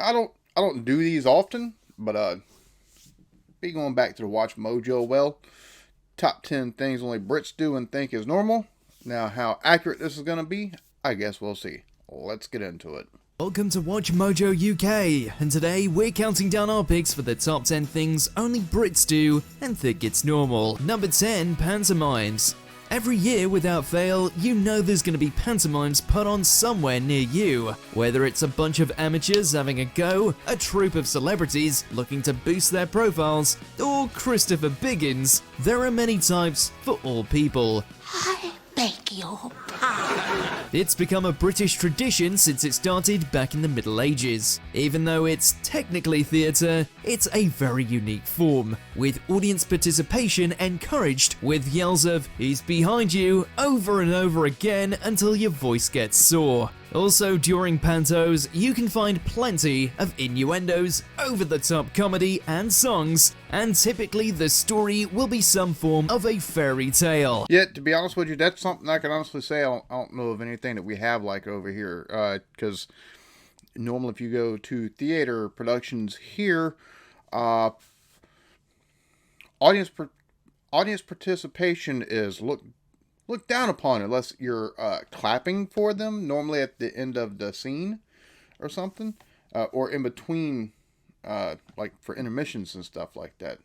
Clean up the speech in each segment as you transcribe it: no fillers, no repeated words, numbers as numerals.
I don't do these often, but be going back to the watch mojo. Well, top 10 things only Brits do and think is normal. Now, how accurate this is going to be, I guess we'll see. Let's get into it. Welcome to Watch Mojo UK, and today we're counting down our picks for the top 10 things only Brits do and think it's normal. Number 10, pantomimes. Every year, without fail, you know there's going to be pantomimes put on somewhere near you. Whether it's a bunch of amateurs having a go, a troupe of celebrities looking to boost their profiles, or Christopher Biggins, there are many types for all people. I beg your pardon. It's become a British tradition since it started back in the Middle Ages. Even though it's technically theatre, it's a very unique form, with audience participation encouraged with yells of "He's behind you" over and over again until your voice gets sore. Also, during pantos, you can find plenty of innuendos, over-the-top comedy, and songs, and typically the story will be some form of a fairy tale. Yeah, to be honest with you, that's something I can honestly say I don't know of anything that we have like over here. Because normally if you go to theater productions here, audience participation is looked down upon unless you're clapping for them, normally at the end of the scene or something, or in between, like for intermissions and stuff like that,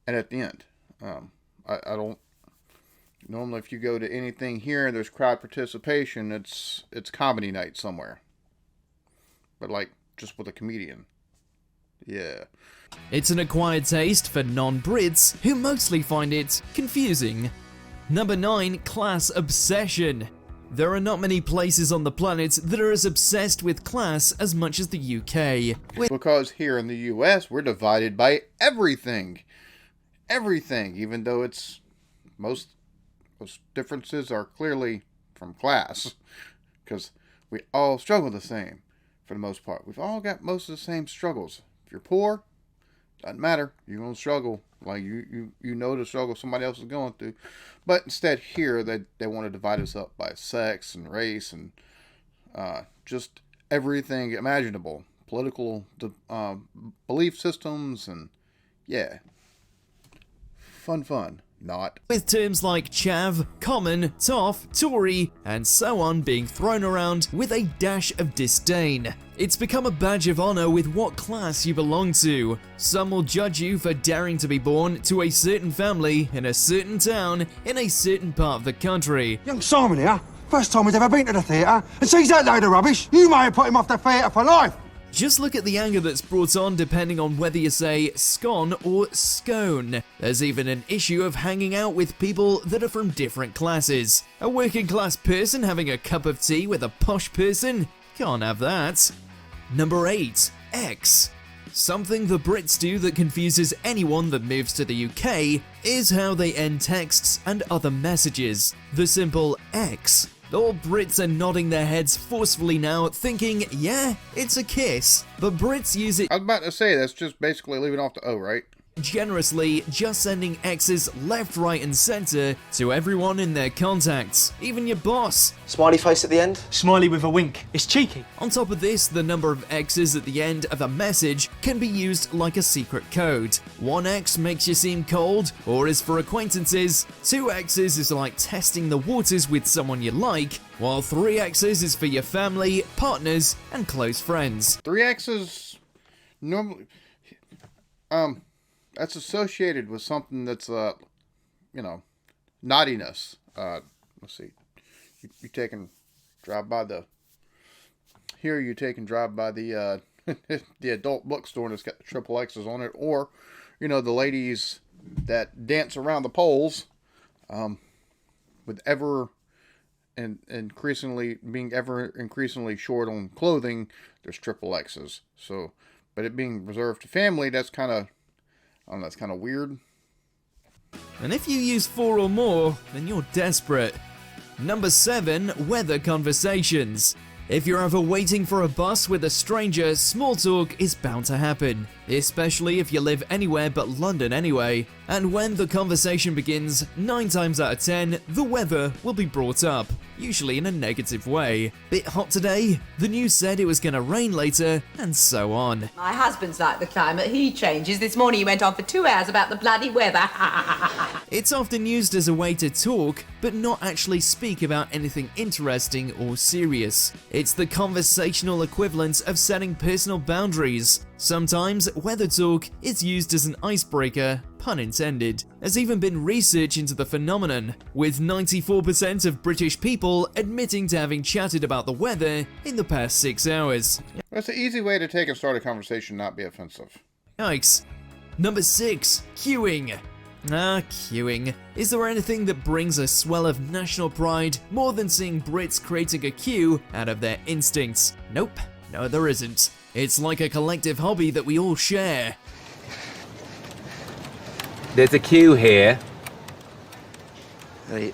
and at the end. I don't normally, if you go to anything here and there's crowd participation, it's comedy night somewhere, but like just with a comedian. Yeah. It's an acquired taste for non-Brits who mostly find it confusing. Number 9, class obsession. There are not many places on the planet that are as obsessed with class as much as the UK. Because here in the US, we're divided by everything. Everything, even though it's most differences are clearly from class. Because we all struggle the same, for the most part. We've all got most of the same struggles. If you're poor, doesn't matter. You're going to struggle. Like, you know the struggle somebody else is going through. But instead here, they want to divide us up by sex and race and just everything imaginable. Political belief systems and, yeah. Fun. Not. With terms like chav, common, toff, Tory, and so on being thrown around with a dash of disdain. It's become a badge of honor with what class you belong to. Some will judge you for daring to be born to a certain family in a certain town in a certain part of the country. Young Simon here, first time he's ever been to the theatre, and sees that load of rubbish, you may have put him off the theatre for life. Just look at the anger that's brought on depending on whether you say scone or scone. There's even an issue of hanging out with people that are from different classes. A working class person having a cup of tea with a posh person? Can't have that. Number 8, X. Something the Brits do that confuses anyone that moves to the UK is how they end texts and other messages. The simple X. All Brits are nodding their heads forcefully now, thinking, yeah, it's a kiss. But Brits use it I was about to say, that's just basically leaving off the O, right? generously, just sending X's left, right, and center to everyone in their contacts, even your boss. Smiley face at the end? Smiley with a wink. It's cheeky. On top of this, the number of X's at the end of a message can be used like a secret code. 1 X makes you seem cold, or is for acquaintances. 2 X's is like testing the waters with someone you like, while 3 X's is for your family, partners, and close friends. 3 X's normally, that's associated with something that's, naughtiness. Let's see. You taking drive by the the adult bookstore and it's got the triple X's on it, or the ladies that dance around the poles, with being ever increasingly short on clothing, there's triple X's. So, but it being reserved to family, that's kind of weird. And if you use 4 or more, then you're desperate. Number 7, weather conversations. If you're ever waiting for a bus with a stranger, small talk is bound to happen, especially if you live anywhere but London anyway. And when the conversation begins, 9 times out of 10, the weather will be brought up, usually in a negative way. Bit hot today? The news said it was gonna rain later, and so on. My husband's like the climate, he changes. This morning he went on for 2 hours about the bloody weather. It's often used as a way to talk, but not actually speak about anything interesting or serious. It's the conversational equivalent of setting personal boundaries. Sometimes weather talk is used as an icebreaker, pun intended. There's even been research into the phenomenon, with 94% of British people admitting to having chatted about the weather in the past 6 hours. That's an easy way to take and start a conversation, not be offensive. Yikes. Number 6. Queuing. Queuing. Is there anything that brings a swell of national pride more than seeing Brits creating a queue out of their instincts? Nope. No, there isn't. It's like a collective hobby that we all share. There's a queue here. Right.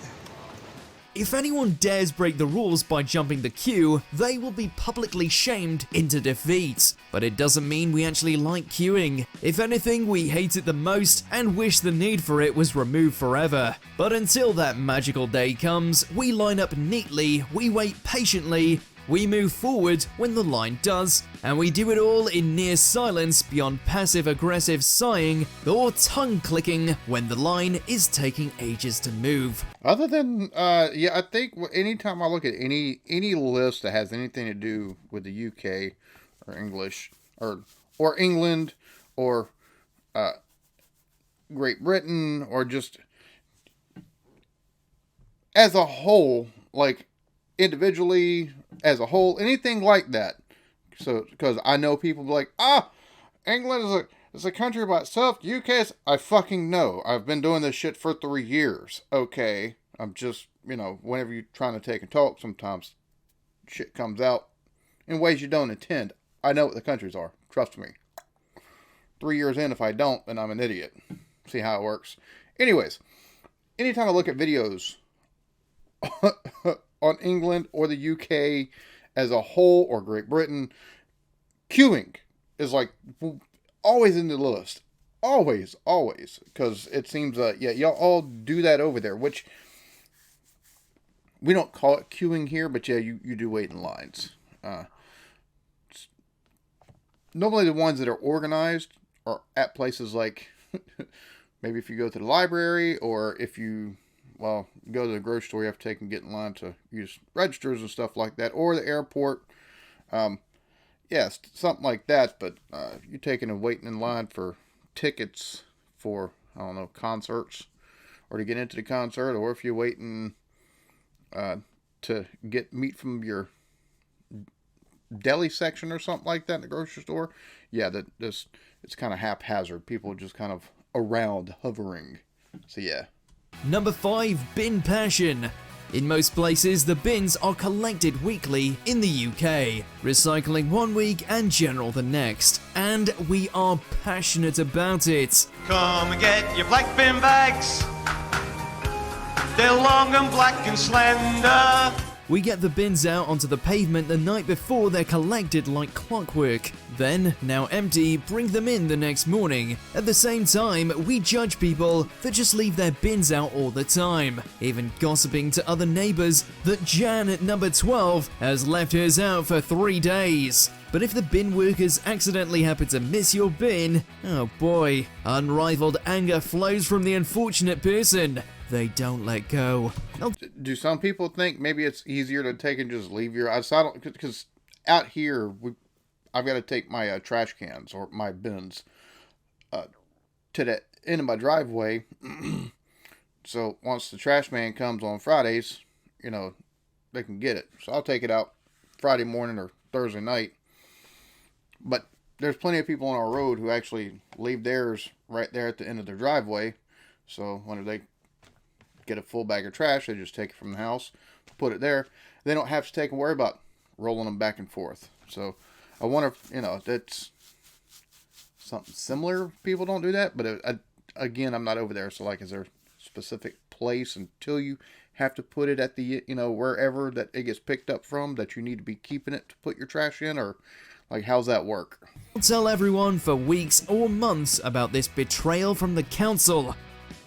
If anyone dares break the rules by jumping the queue, they will be publicly shamed into defeat. But it doesn't mean we actually like queuing. If anything, we hate it the most and wish the need for it was removed forever. But until that magical day comes, we line up neatly, we wait patiently, we move forward when the line does, and we do it all in near silence beyond passive-aggressive sighing or tongue-clicking when the line is taking ages to move. Other than, I think anytime I look at any list that has anything to do with the UK or English or England or Great Britain or just as a whole, like individually, as a whole, anything like that. So, because I know people be like, England is a country by itself. UK is, I fucking know. I've been doing this shit for 3 years. Okay. I'm just, whenever you're trying to take and talk, sometimes shit comes out in ways you don't intend. I know what the countries are. Trust me. 3 years in, if I don't, then I'm an idiot. See how it works. Anyways, anytime I look at videos on England or the UK as a whole or Great Britain, queuing is like always in the list. Always. Because it seems y'all all do that over there, which we don't call it queuing here, but yeah, you do wait in lines. Normally the ones that are organized are at places like maybe if you go to the library or if you go to the grocery store, you have to take and get in line to use registers and stuff like that, or the airport. Something like that, but you're taking and waiting in line for tickets for, concerts, or to get into the concert, or if you're waiting to get meat from your deli section or something like that in the grocery store. Yeah, it's kind of haphazard. People just kind of around, hovering. So yeah. Number 5. Bin passion. In most places, the bins are collected weekly in the UK, recycling one week and general the next, and we are passionate about it. Come and get your black bin bags. They're long and black and slender. We get the bins out onto the pavement the night before they're collected like clockwork. Then, now empty, bring them in the next morning. At the same time, we judge people that just leave their bins out all the time, even gossiping to other neighbours that Jan at number 12 has left hers out for 3 days. But if the bin workers accidentally happen to miss your bin, oh boy, unrivaled anger flows from the unfortunate person. They don't let go. Do some people think maybe it's easier to take and just leave your... Because out here, I've got to take my trash cans or my bins to the end of my driveway. So once the trash man comes on Fridays, they can get it. So I'll take it out Friday morning or Thursday night. But there's plenty of people on our road who actually leave theirs right there at the end of their driveway. So when they get a full bag of trash, they just take it from the house, put it there. They don't have to take and worry about rolling them back and forth. So I wonder if, that's something similar. People don't do that, but again, I'm not over there. So is there a specific place until you have to put it at the, wherever that it gets picked up from, that you need to be keeping it to put your trash in, or like, how's that work? I'll tell everyone for weeks or months about this betrayal from the council.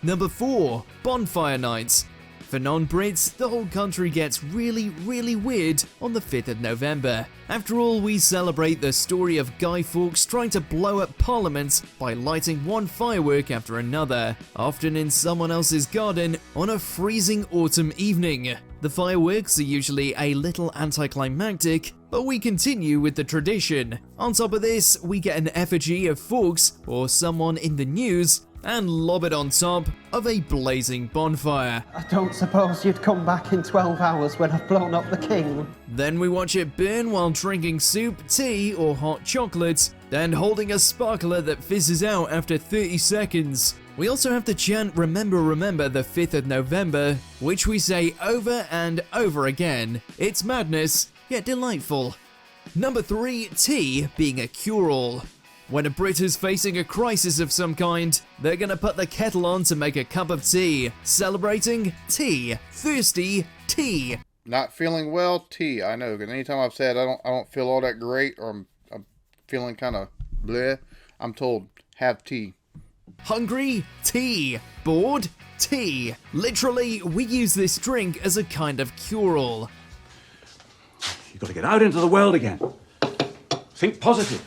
Number 4, bonfire nights. For non-Brits, the whole country gets really, really weird on the 5th of November. After all, we celebrate the story of Guy Fawkes trying to blow up Parliament by lighting one firework after another, often in someone else's garden on a freezing autumn evening. The fireworks are usually a little anticlimactic, but we continue with the tradition. On top of this, we get an effigy of Fawkes or someone in the news and lob it on top of a blazing bonfire. I don't suppose you'd come back in 12 hours when I've blown up the king? Then we watch it burn while drinking soup, tea, or hot chocolate, and holding a sparkler that fizzes out after 30 seconds. We also have to chant "Remember, remember the 5th of November, which we say over and over again. It's madness, yet delightful. Number 3, tea being a cure-all. When a Brit is facing a crisis of some kind, they're gonna put the kettle on to make a cup of tea. Celebrating tea. Thirsty tea. Not feeling well, tea. I know, because anytime I've said I don't feel all that great, or I'm feeling kind of bleh, I'm told, have tea. Hungry? Tea. Bored? Tea. Literally, we use this drink as a kind of cure-all. You've got to get out into the world again. Think positive.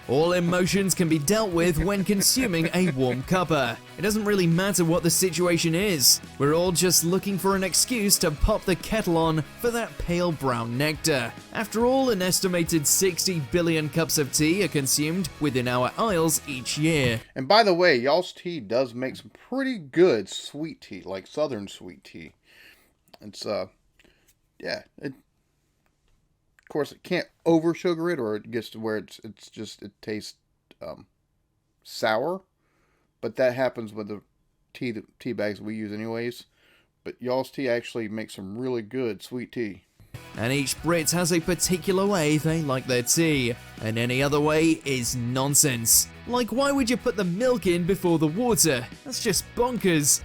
All emotions can be dealt with when consuming a warm cuppa. It doesn't really matter what the situation is. We're all just looking for an excuse to pop the kettle on for that pale brown nectar. After all, an estimated 60 billion cups of tea are consumed within our aisles each year. And by the way, y'all's tea does make some pretty good sweet tea, like southern sweet tea. It's, yeah, of course, it can't over sugar it, or it gets to where it tastes sour. But that happens with the tea bags we use anyways. But y'all's tea actually makes some really good sweet tea. And each Brit has a particular way they like their tea, and any other way is nonsense. Like, why would you put the milk in before the water? That's just bonkers.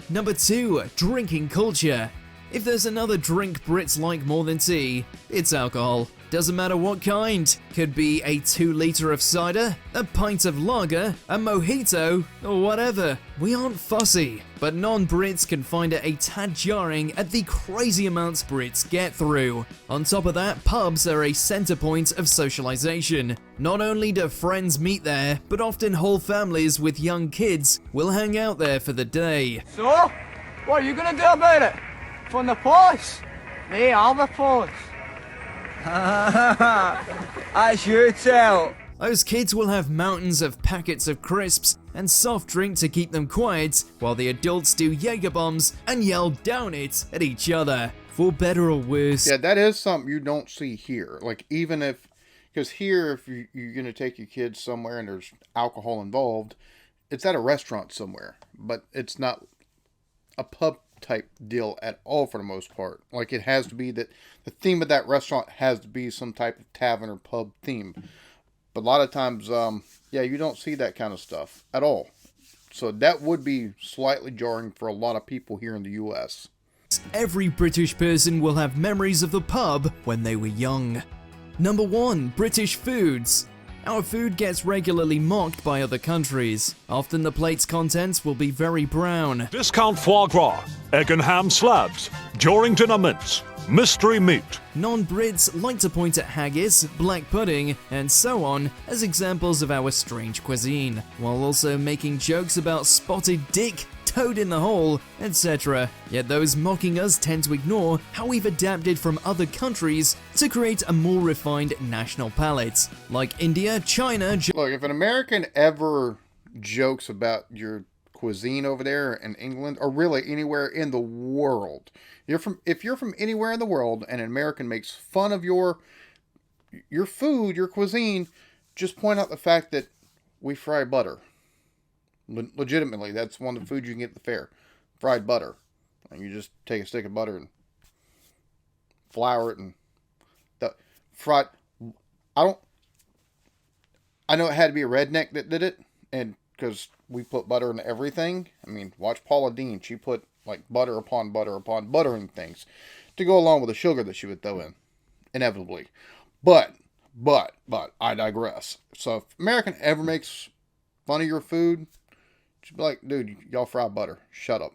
Number 2, drinking culture. If there's another drink Brits like more than tea, it's alcohol. Doesn't matter what kind. Could be a 2 litre of cider, a pint of lager, a mojito, or whatever. We aren't fussy. But non-Brits can find it a tad jarring at the crazy amounts Brits get through. On top of that, pubs are a centre point of socialisation. Not only do friends meet there, but often whole families with young kids will hang out there for the day. So, what are you gonna do about it? From the police? Me, I'll the police. As you tell. Those kids will have mountains of packets of crisps and soft drink to keep them quiet, while the adults do Jaeger bombs and yell down it at each other, for better or worse. Yeah, that is something you don't see here. Like, even if, because here, if you're going to take your kids somewhere and there's alcohol involved, it's at a restaurant somewhere, but it's not a pub type deal at all for the most part. Like, it has to be that the theme of that restaurant has to be some type of tavern or pub theme. But a lot of times, yeah, you don't see that kind of stuff at all. So that would be slightly jarring for a lot of people here in the US. Every British person will have memories of the pub when they were young. Number 1, British foods. Our food gets regularly mocked by other countries. Often the plate's contents will be very brown. Discount foie gras, egg and ham slabs, during dinner mince, mystery meat. Non-Brits like to point at haggis, black pudding, and so on as examples of our strange cuisine, while also making jokes about spotted dick, toad in the hole, etc. Yet those mocking us tend to ignore how we've adapted from other countries to create a more refined national palate, like India, China. Look, if an American ever jokes about your cuisine over there in England, or really anywhere in the world, if you're from anywhere in the world and an American makes fun of your food, your cuisine, just point out the fact that we fry butter. Legitimately, that's one of the foods you can get at the fair. Fried butter. And you just take a stick of butter and flour it and fried. I know it had to be a redneck that did it, and because we put butter in everything. I mean, watch Paula Deen. She put like butter upon butter upon buttering things to go along with the sugar that she would throw in, inevitably. But I digress. So if American ever makes fun of your food, she'd be like, dude, y'all fry butter. Shut up.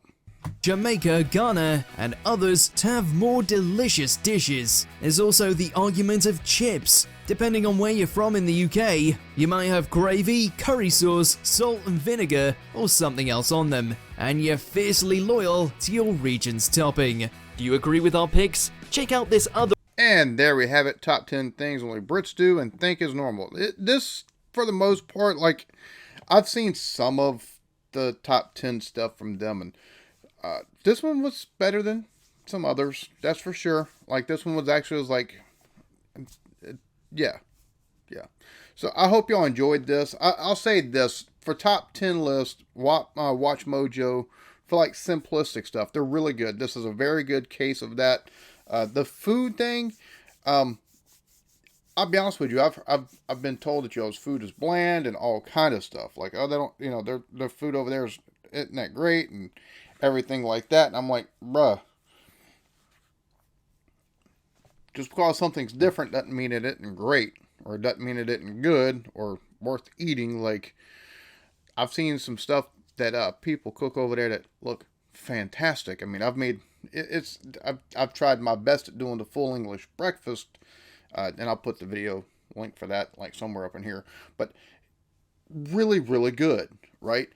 Jamaica, Ghana, and others to have more delicious dishes. There's also the argument of chips. Depending on where you're from in the UK, you might have gravy, curry sauce, salt and vinegar, or something else on them, and you're fiercely loyal to your region's topping. Do you agree with our picks? Check out this other. And there we have it, top 10 things only Brits do and think is normal. This, for the most part, like, I've seen some of the top 10 stuff from them, and this one was better than some others, that's for sure. Like, this one was actually like, yeah. So I hope y'all enjoyed this. I'll say this, for top 10 list, watch Mojo for like simplistic stuff. They're really good. This is a very good case of that. The food thing, I'll be honest with you, I've been told that y'all's food is bland and all kind of stuff. Like, oh, they don't, their food over there isn't that great and everything like that. And I'm like, bruh, just because something's different doesn't mean it isn't great, or it doesn't mean it isn't good or worth eating. Like, I've seen some stuff that people cook over there that look fantastic. I mean, I've tried my best at doing the full English breakfast, and I'll put the video link for that like somewhere up in here. But really, really good, right?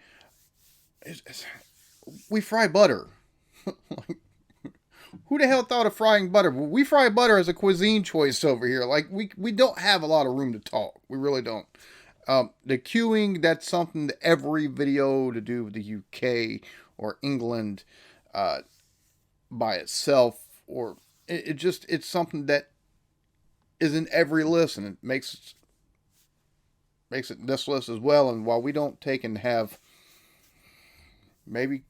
We fry butter. Like, who the hell thought of frying butter? Well, we fry butter as a cuisine choice over here. Like, we don't have a lot of room to talk. We really don't. The queuing, that's something that every video to do with the UK or England by itself, or it's something that is in every list, and it makes it this list as well. And while we don't take and have maybe,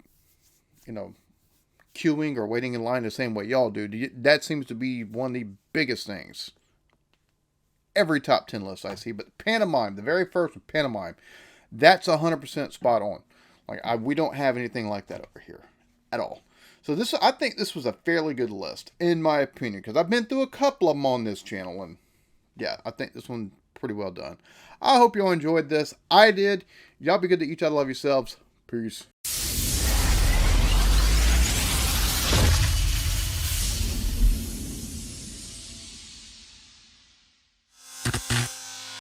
queuing or waiting in line the same way y'all do, that seems to be one of the biggest things. Every top 10 list I see, but pantomime, the very first one, pantomime, that's 100% spot on. Like, we don't have anything like that over here at all. So I think this was a fairly good list, in my opinion, because I've been through a couple of them on this channel, and yeah, I think this one's pretty well done. I hope y'all enjoyed this. I did. Y'all be good to each other. Love yourselves. Peace.